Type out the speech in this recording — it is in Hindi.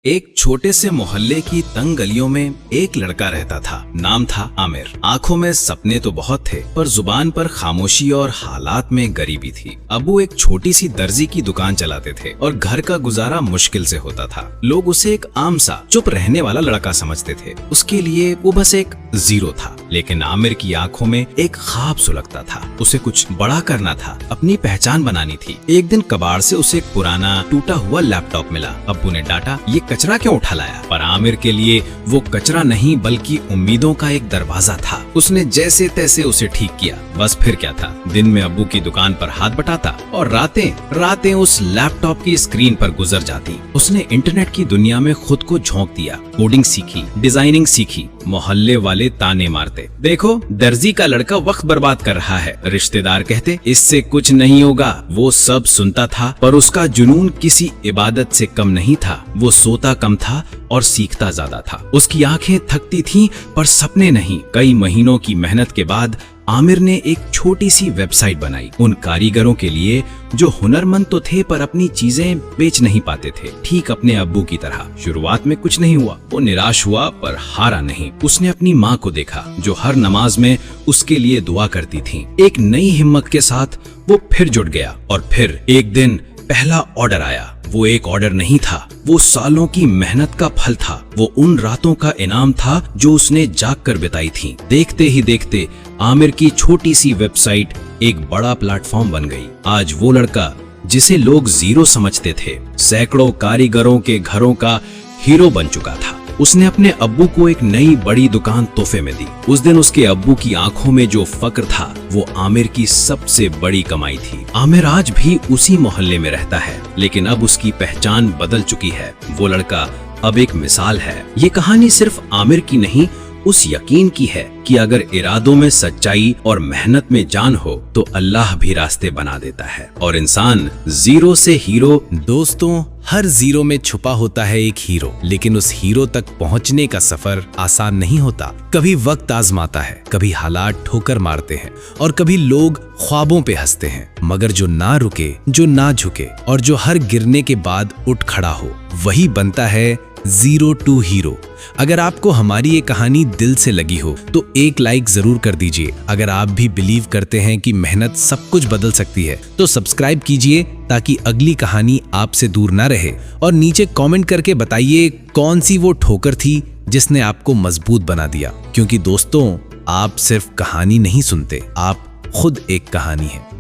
एक छोटे से मोहल्ले की तंग गलियों में एक लड़का रहता था। नाम था आमिर। आंखों में सपने तो बहुत थे, पर जुबान पर खामोशी और हालात में गरीबी थी। अब्बू एक छोटी सी दर्जी की दुकान चलाते थे और घर का गुजारा मुश्किल से होता था। लोग उसे एक आम सा चुप रहने वाला लड़का समझते थे। उसके लिए वो बस एक जीरो था। लेकिन आमिर की आंखों में एक ख्वाब सुलगता था। उसे कुछ बड़ा करना था, अपनी पहचान बनानी थी। एक दिन कबाड़ से उसे एक पुराना टूटा हुआ लैपटॉप मिला। अब्बू ने डांटा, ये कचरा क्यों उठा लाया? पर आमिर के लिए वो कचरा नहीं बल्कि उम्मीदों का एक दरवाजा था। उसने जैसे तैसे उसे ठीक किया। बस फिर क्या था, दिन में अब्बू की दुकान पर हाथ बटाता और रातें उस लैपटॉप की स्क्रीन पर गुजर जाती। उसने इंटरनेट की दुनिया में खुद को झोंक दिया। कोडिंग सीखी, डिजाइनिंग सीखी। मोहल्ले वाले ताने मारते, देखो दर्जी का लड़का वक्त बर्बाद कर रहा है। रिश्तेदार कहते, इससे कुछ नहीं होगा। वो सब सुनता था, पर उसका जुनून किसी इबादत से कम नहीं था। वो सोता कम था और सीखता ज्यादा था। उसकी आंखें थकती थीं, पर सपने नहीं। कई महीनों की मेहनत के बाद आमिर ने एक छोटी सी वेबसाइट बनाई, उन कारीगरों के लिए जो हुनरमंद तो थे पर अपनी चीजें बेच नहीं पाते थे, ठीक अपने अब्बू की तरह। शुरुआत में कुछ नहीं हुआ, वो निराश हुआ पर हारा नहीं। उसने अपनी माँ को देखा, जो हर नमाज में उसके लिए दुआ करती थी। एक नई हिम्मत के साथ वो फिर जुट गया और फिर एक दिन पहला ऑर्डर आया। वो एक ऑर्डर नहीं था, वो सालों की मेहनत का फल था। वो उन रातों का इनाम था जो उसने जाग कर बिताई थी। देखते ही देखते आमिर की छोटी सी वेबसाइट एक बड़ा प्लेटफॉर्म बन गई। आज वो लड़का जिसे लोग जीरो समझते थे, सैकड़ों कारीगरों के घरों का हीरो बन चुका था। उसने अपने अब्बू को एक नई बड़ी दुकान तोहफे में दी। उस दिन उसके अब्बू की आंखों में जो फक्र था, वो आमिर की सबसे बड़ी कमाई थी। आमिर आज भी उसी मोहल्ले में रहता है, लेकिन अब उसकी पहचान बदल चुकी है। वो लड़का अब एक मिसाल है। ये कहानी सिर्फ आमिर की नहीं, उस यकीन की है कि अगर इरादों में सच्चाई और मेहनत में जान हो तो अल्लाह भी रास्ते बना देता है और इंसान जीरो से हीरो। दोस्तों, हर जीरो में छुपा होता है एक हीरो, लेकिन उस हीरो तक पहुंचने का सफर आसान नहीं होता। कभी वक्त आजमाता है, कभी हालात ठोकर मारते हैं और कभी लोग ख्वाबों पे हंसते हैं। मगर जो ना रुके, जो ना झुके और जो हर गिरने के बाद उठ खड़ा हो, वही बनता है जीरो टू हीरो। अगर आपको हमारी ये कहानी दिल से लगी हो तो एक लाइक जरूर कर दीजिए। अगर आप भी बिलीव करते हैं कि मेहनत सब कुछ बदल सकती है तो सब्सक्राइब कीजिए, ताकि अगली कहानी आपसे दूर ना रहे। और नीचे कमेंट करके बताइए कौन सी वो ठोकर थी जिसने आपको मजबूत बना दिया। क्योंकि दोस्तों, आप सिर्फ कहानी नहीं सुनते, आप खुद एक कहानी है।